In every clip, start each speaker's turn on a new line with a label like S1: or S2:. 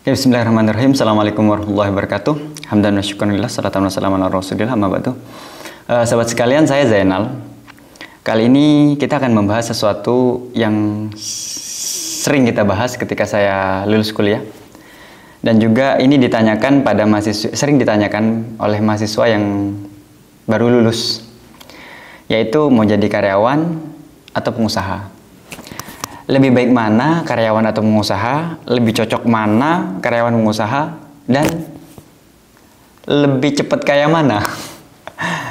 S1: Ya, bismillahirrahmanirrahim. Assalamualaikum warahmatullahi wabarakatuh. Hamdan wa syukranillah, salatan wassalamu ala rasulillah, amma ba'du. Sahabat sekalian, saya Zainal. Kali ini kita akan membahas sesuatu yang sering kita bahas ketika saya lulus kuliah. Dan juga ini ditanyakan pada mahasiswa, sering ditanyakan oleh mahasiswa yang baru lulus, yaitu mau jadi karyawan atau pengusaha. Lebih baik mana karyawan atau pengusaha? Lebih cocok mana karyawan pengusaha? Dan lebih cepat kaya mana?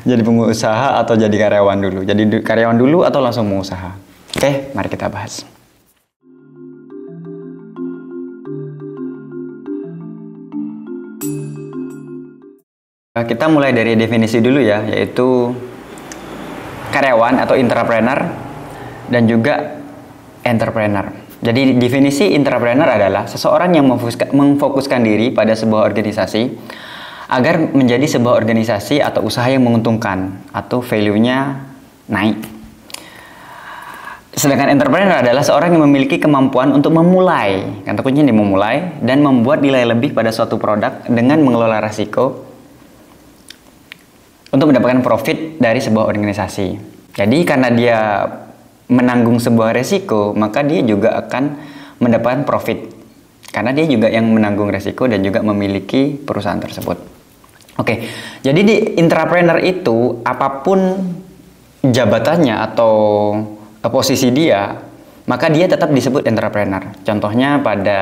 S1: Jadi pengusaha atau jadi karyawan dulu? Jadi karyawan dulu atau langsung pengusaha? Oke, mari kita bahas. Kita mulai dari definisi dulu ya, yaitu karyawan atau entrepreneur dan juga entrepreneur. Jadi definisi entrepreneur adalah seseorang yang memfokuskan diri pada sebuah organisasi agar menjadi sebuah organisasi atau usaha yang menguntungkan atau value-nya naik. Sedangkan entrepreneur adalah seorang yang memiliki kemampuan untuk memulai, kata kuncinya di memulai, dan membuat nilai lebih pada suatu produk dengan mengelola risiko untuk mendapatkan profit dari sebuah organisasi. Jadi karena dia menanggung sebuah resiko, maka dia juga akan mendapatkan profit karena dia juga yang menanggung resiko dan juga memiliki perusahaan tersebut. Oke, jadi di entrepreneur itu apapun jabatannya atau posisi dia, maka dia tetap disebut entrepreneur. Contohnya pada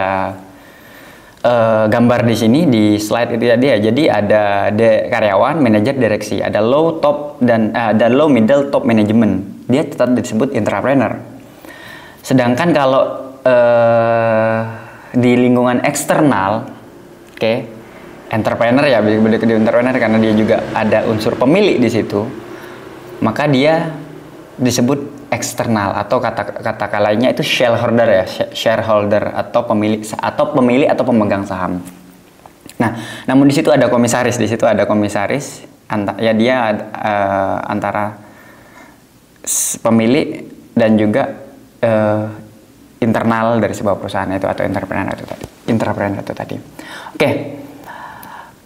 S1: gambar di sini di slide itu tadi ya. Jadi ada karyawan, manajer, direksi, ada low, top, dan ada low, middle, top management. Dia tetap disebut entrepreneur. Sedangkan kalau di lingkungan eksternal, entrepreneur ya, beda di entrepreneur karena dia juga ada unsur pemilik di situ, maka dia disebut eksternal atau kata lainnya itu shareholder ya, shareholder atau pemilik atau pemegang saham. Nah, namun di situ ada komisaris, dia antara pemilik dan juga internal dari sebuah perusahaan itu atau entrepreneur itu tadi. Oke,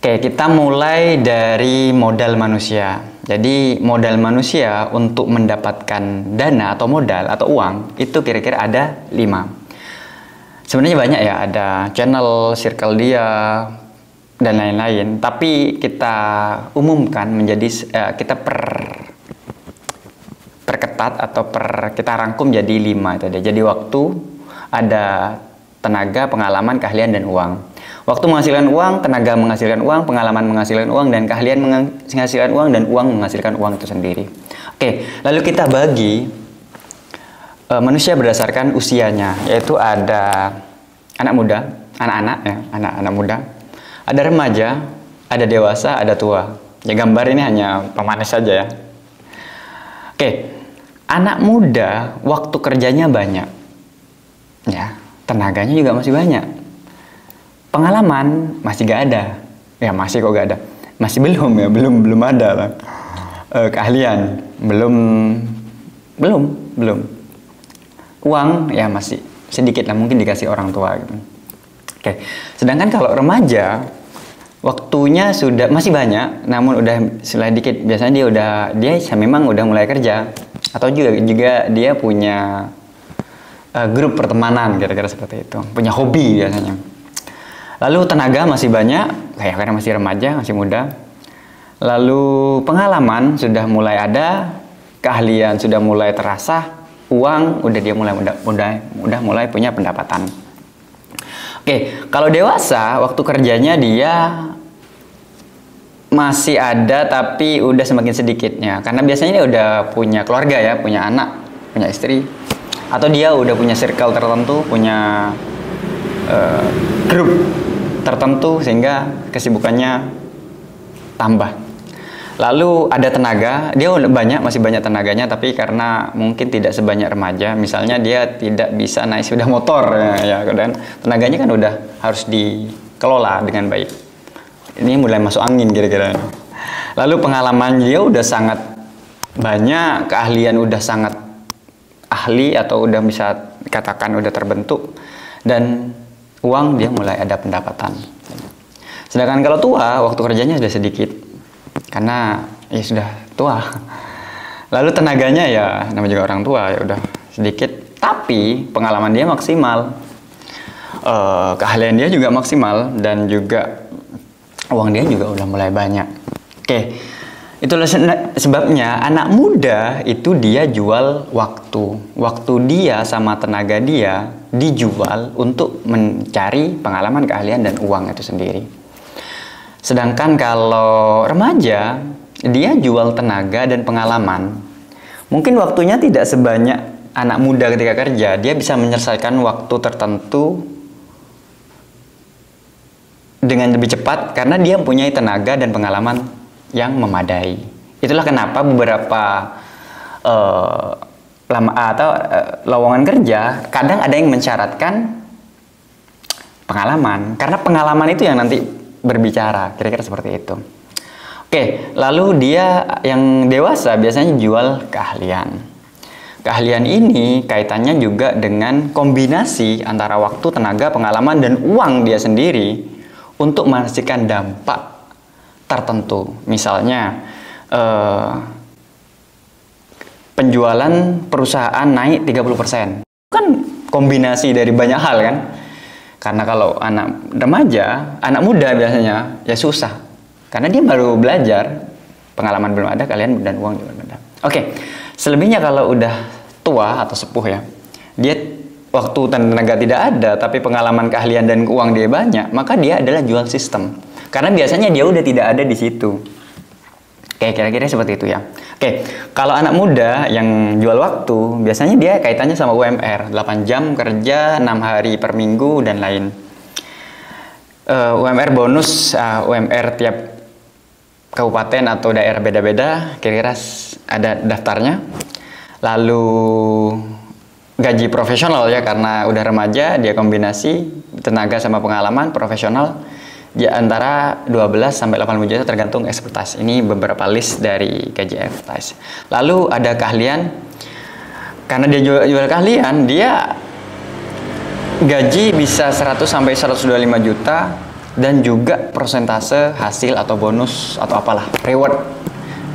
S1: kita mulai dari modal manusia. Jadi modal manusia untuk mendapatkan dana atau modal atau uang itu kira-kira ada 5. Sebenarnya banyak ya, ada channel, circle dia, dan lain-lain. Tapi kita umumkan menjadi kita perketat atau kita rangkum jadi 5 itu. Jadi waktu, ada tenaga, pengalaman, keahlian, dan uang. Waktu menghasilkan uang, tenaga menghasilkan uang, pengalaman menghasilkan uang, dan keahlian menghasilkan uang, dan uang menghasilkan uang itu sendiri. Oke, lalu kita bagi manusia berdasarkan usianya, yaitu ada anak muda, anak-anak muda, ada remaja, ada dewasa, ada tua. Ya, gambar ini hanya pemanis saja ya. Oke, anak muda waktu kerjanya banyak, ya, tenaganya juga masih banyak. Pengalaman masih gak ada, ya masih kok gak ada, masih belum ya, belum ada lah. Keahlian belum. Uang ya masih sedikit lah, mungkin dikasih orang tua gitu. Oke, sedangkan kalau remaja waktunya sudah masih banyak, namun udah sedikit. Biasanya dia memang udah mulai kerja atau juga dia punya grup pertemanan kira-kira seperti itu, punya hobi biasanya. Lalu tenaga masih banyak, kayak karena masih remaja, masih muda. Lalu pengalaman sudah mulai ada, keahlian sudah mulai terasa, uang udah dia mulai punya pendapatan. Oke, kalau dewasa waktu kerjanya dia masih ada tapi udah semakin sedikitnya, karena biasanya dia udah punya keluarga ya, punya anak, punya istri, atau dia udah punya circle tertentu, punya grup tertentu sehingga kesibukannya tambah. Lalu ada tenaga, dia masih banyak tenaganya, tapi karena mungkin tidak sebanyak remaja, misalnya dia tidak bisa naik sepeda motor ya, dan tenaganya kan udah harus dikelola dengan baik. Ini mulai masuk angin kira-kira. Lalu pengalaman dia udah sangat banyak, keahlian udah sangat ahli atau udah bisa dikatakan udah terbentuk, dan uang, dia mulai ada pendapatan. Sedangkan kalau tua, waktu kerjanya sudah sedikit karena ya sudah tua. Lalu tenaganya ya namanya juga orang tua ya udah sedikit, tapi pengalaman dia maksimal, keahlian dia juga maksimal, dan juga uang dia juga udah mulai banyak. Oke, itulah sebabnya anak muda itu dia jual waktu dia sama tenaga dia dijual untuk mencari pengalaman, keahlian, dan uang itu sendiri. Sedangkan kalau remaja, dia jual tenaga dan pengalaman. Mungkin waktunya tidak sebanyak anak muda ketika kerja. Dia bisa menyelesaikan waktu tertentu dengan lebih cepat karena dia mempunyai tenaga dan pengalaman yang memadai. Itulah kenapa beberapa lowongan kerja kadang ada yang mensyaratkan pengalaman, karena pengalaman itu yang nanti berbicara, kira-kira seperti itu. Oke, lalu dia yang dewasa biasanya jual keahlian. Keahlian ini kaitannya juga dengan kombinasi antara waktu, tenaga, pengalaman, dan uang dia sendiri untuk menghasilkan dampak tertentu. Misalnya penjualan perusahaan naik 30%. Kan kombinasi dari banyak hal kan? Karena kalau anak remaja, anak muda biasanya ya susah. Karena dia baru belajar, pengalaman belum ada, kalian dan uang juga belum ada. Oke, selebihnya kalau udah tua atau sepuh ya, dia waktu dan tenaga tidak ada, tapi pengalaman, keahlian, dan uang dia banyak, maka dia adalah jual sistem. Karena biasanya dia udah tidak ada di situ. Oke, kira-kira seperti itu ya. Oke, kalau anak muda yang jual waktu, biasanya dia kaitannya sama UMR. 8 jam kerja, 6 hari per minggu, dan lain. UMR bonus, UMR tiap kabupaten atau daerah beda-beda, kira-kira ada daftarnya. Lalu gaji profesional ya, karena udah remaja, dia kombinasi tenaga sama pengalaman profesional. Ya, antara 12 sampai 80 juta tergantung ekspertise. Ini beberapa list dari gaji ekspertise. Lalu ada keahlian. Karena dia jual keahlian, dia gaji bisa 100 sampai 125 juta, dan juga persentase hasil atau bonus atau apalah, reward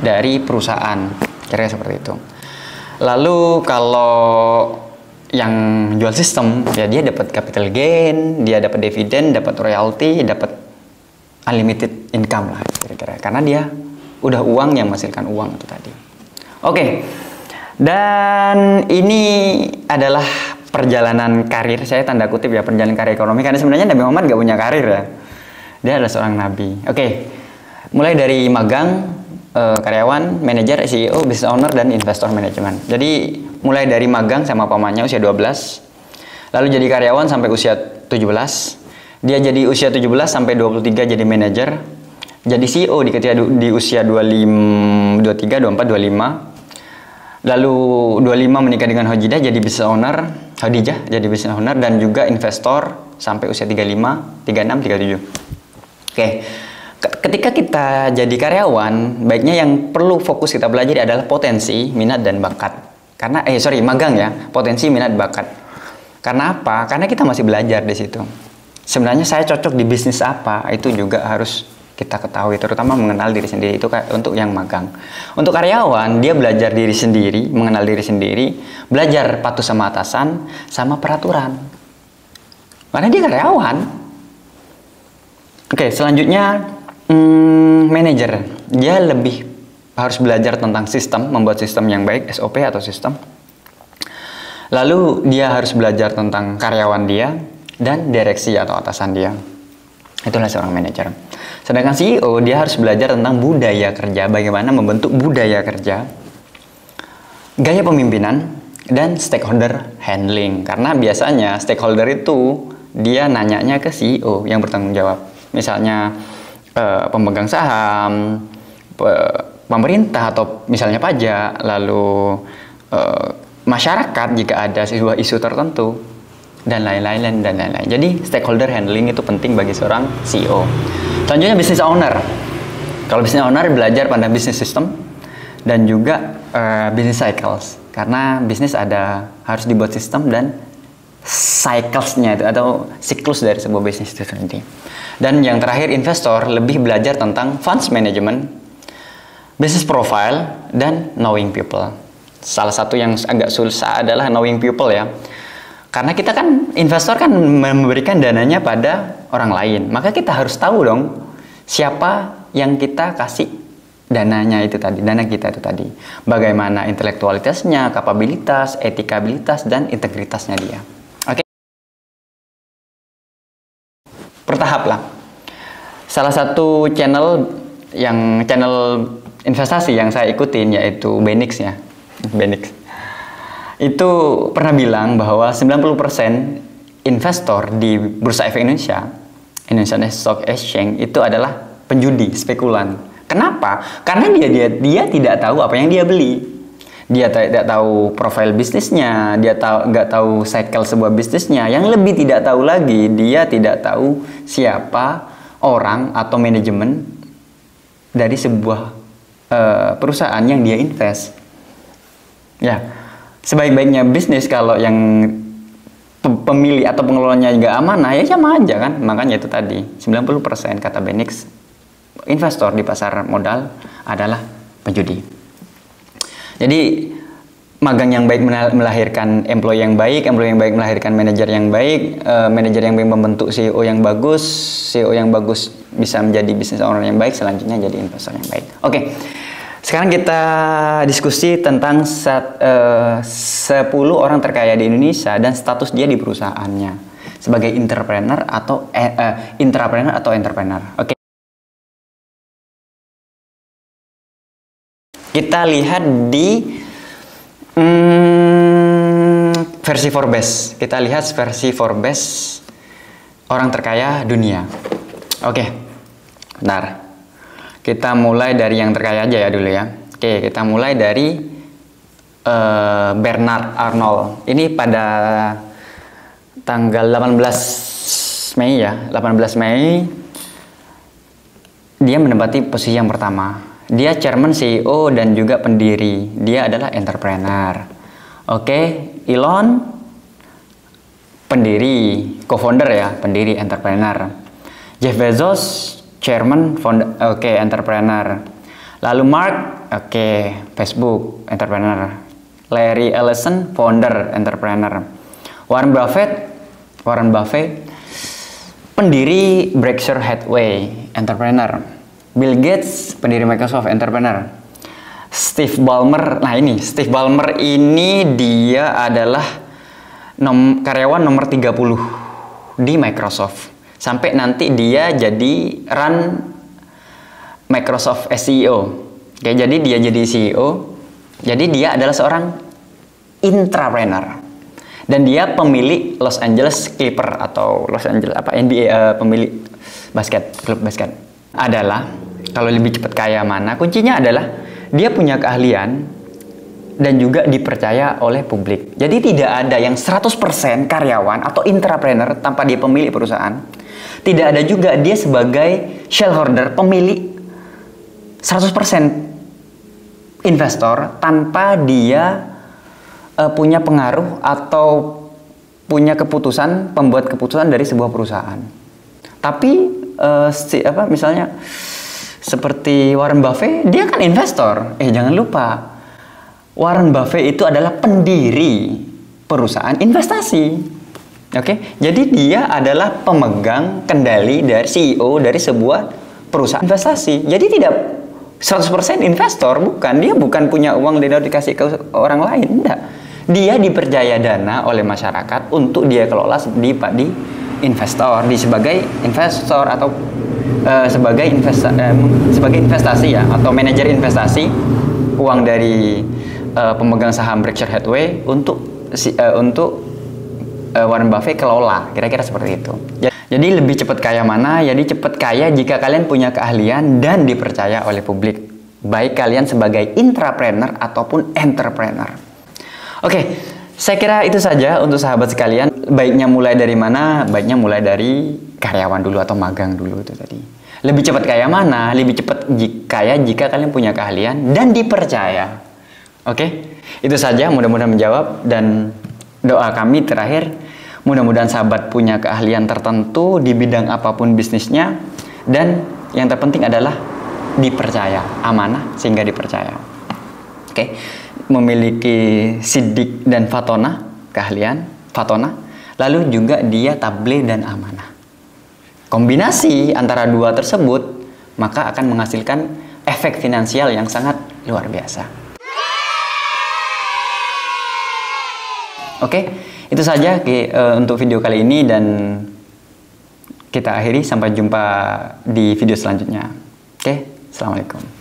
S1: dari perusahaan. Kira-kira seperti itu. Lalu kalau yang jual sistem, ya dia dapat capital gain, dia dapat dividen, dapat royalty, dapat unlimited income lah kira-kira, karena dia udah uang yang menghasilkan uang itu tadi. Oke, dan ini adalah perjalanan karir saya, tanda kutip ya, perjalanan karir ekonomi, karena sebenarnya Nabi Muhammad gak punya karir ya, dia adalah seorang nabi. Oke, mulai dari magang, karyawan, manajer, CEO, business owner, dan investor management. Jadi mulai dari magang sama pamannya usia 12, lalu jadi karyawan sampai usia 17. Dia jadi usia 17 sampai 23 jadi manajer, jadi CEO ketika di usia 25, 23, 24, 25. Lalu 25 menikah dengan Khadijah jadi business owner, jadi business owner, dan juga investor sampai usia 35, 36, 37. Oke. Ketika kita jadi karyawan, baiknya yang perlu fokus kita pelajari adalah potensi, minat, dan bakat. Karena magang ya, potensi, minat, bakat. Karena apa? Karena kita masih belajar di situ. Sebenarnya saya cocok di bisnis apa, itu juga harus kita ketahui, terutama mengenal diri sendiri. Itu untuk yang magang. Untuk karyawan, dia belajar diri sendiri, mengenal diri sendiri, belajar patuh sama atasan, sama peraturan. Karena dia karyawan. Oke, selanjutnya manajer. Dia lebih harus belajar tentang sistem, membuat sistem yang baik, SOP atau sistem. Lalu dia harus belajar tentang karyawan dia, dan direksi atau atasan dia. Itulah seorang manajer. Sedangkan CEO, dia harus belajar tentang budaya kerja, bagaimana membentuk budaya kerja, gaya pemimpinan, dan stakeholder handling. Karena biasanya stakeholder itu dia nanyanya ke CEO yang bertanggung jawab. Misalnya pemegang saham, pemerintah, atau misalnya pajak, lalu masyarakat jika ada sebuah isu tertentu, dan lain-lain. Jadi stakeholder handling itu penting bagi seorang CEO. Selanjutnya business owner. Kalau business owner belajar pada business system dan juga business cycles, karena bisnis harus dibuat sistem dan cycles-nya itu atau siklus dari sebuah bisnis itu sendiri. Dan yang terakhir, investor lebih belajar tentang funds management, business profile, dan knowing people. Salah satu yang agak susah adalah knowing people ya. Karena kita kan investor kan memberikan dananya pada orang lain, maka kita harus tahu dong siapa yang kita kasih dananya itu tadi, dana kita itu tadi. Bagaimana intelektualitasnya, kapabilitas, etikabilitas, dan integritasnya dia. Oke. Bertahap lah. Salah satu channel investasi yang saya ikutin yaitu Benix ya. Benix. Itu pernah bilang bahwa 90% investor di Bursa Efek Indonesia, Indonesian Stock Exchange, itu adalah penjudi, spekulan. Kenapa? Karena dia tidak tahu apa yang dia beli. Dia tidak tahu profil bisnisnya, dia nggak tahu cycle sebuah bisnisnya. Yang lebih tidak tahu lagi, dia tidak tahu siapa orang atau manajemen dari sebuah perusahaan yang dia invest. Ya, sebaik-baiknya bisnis kalau yang pemilik atau pengelolanya nggak amanah ya sama aja kan. Makanya itu tadi 90% kata Benix investor di pasar modal adalah penjudi. Jadi magang yang baik melahirkan employee yang baik melahirkan manajer yang baik, manajer yang baik membentuk CEO yang bagus, CEO yang bagus bisa menjadi bisnis owner yang baik, selanjutnya jadi investor yang baik. Oke. Sekarang kita diskusi tentang 10 orang terkaya di Indonesia dan status dia di perusahaannya sebagai entrepreneur atau entrepreneur. Oke. Kita lihat di versi Forbes. Kita lihat versi Forbes orang terkaya dunia. Oke. Bentar. Kita mulai dari yang terkaya aja ya dulu ya. Oke, kita mulai dari Bernard Arnault. Ini pada tanggal 18 Mei ya. 18 Mei dia menempati posisi yang pertama. Dia chairman, CEO, dan juga pendiri. Dia adalah entrepreneur. Oke, Elon pendiri, co-founder ya, pendiri entrepreneur. Jeff Bezos chairman, founder, entrepreneur. Lalu Mark, Facebook, entrepreneur. Larry Ellison, founder, entrepreneur. Warren Buffett, pendiri Berkshire Hathaway, entrepreneur. Bill Gates, pendiri Microsoft, entrepreneur. Steve Ballmer ini dia adalah karyawan nomor 30 di Microsoft. Sampai nanti dia jadi run Microsoft as CEO. Oke, jadi dia jadi CEO. Jadi dia adalah seorang intrapreneur. Dan dia pemilik Los Angeles Clipper atau Los Angeles NBA, pemilik klub basket. Adalah kalau lebih cepat kaya mana? Kuncinya adalah dia punya keahlian dan juga dipercaya oleh publik. Jadi tidak ada yang 100% karyawan atau intrapreneur tanpa dia pemilik perusahaan. Tidak ada juga dia sebagai shareholder, pemilik 100% investor tanpa dia punya pengaruh atau punya pembuat keputusan dari sebuah perusahaan. Tapi misalnya seperti Warren Buffett, dia kan investor. Jangan lupa, Warren Buffett itu adalah pendiri perusahaan investasi. Oke, jadi dia adalah pemegang kendali dari CEO dari sebuah perusahaan investasi. Jadi tidak 100% investor, bukan. Dia bukan punya uang dan dikasih ke orang lain, enggak. Dia dipercaya dana oleh masyarakat untuk dia kelola sebagai investor atau sebagai investasi ya, atau manajer investasi uang dari pemegang saham Berkshire Hathaway untuk Warren Buffett kelola, kira-kira seperti itu. Jadi lebih cepat kaya mana? Jadi cepat kaya jika kalian punya keahlian dan dipercaya oleh publik, baik kalian sebagai intrapreneur ataupun entrepreneur. Oke, saya kira itu saja untuk sahabat sekalian. Baiknya mulai dari mana? Baiknya mulai dari karyawan dulu atau magang dulu itu tadi. Lebih cepat kaya mana? Lebih cepat kaya jika kalian punya keahlian dan dipercaya. Oke, itu saja. Mudah-mudahan menjawab, dan doa kami terakhir, Mudah-mudahan sahabat punya keahlian tertentu di bidang apapun bisnisnya, dan yang terpenting adalah dipercaya, amanah sehingga dipercaya. Oke, memiliki sidik dan fatona, keahlian fatona, lalu juga dia tabligh dan amanah. Kombinasi antara dua tersebut maka akan menghasilkan efek finansial yang sangat luar biasa. Oke, itu saja untuk video kali ini, dan kita akhiri. Sampai jumpa di video selanjutnya. Oke, assalamualaikum.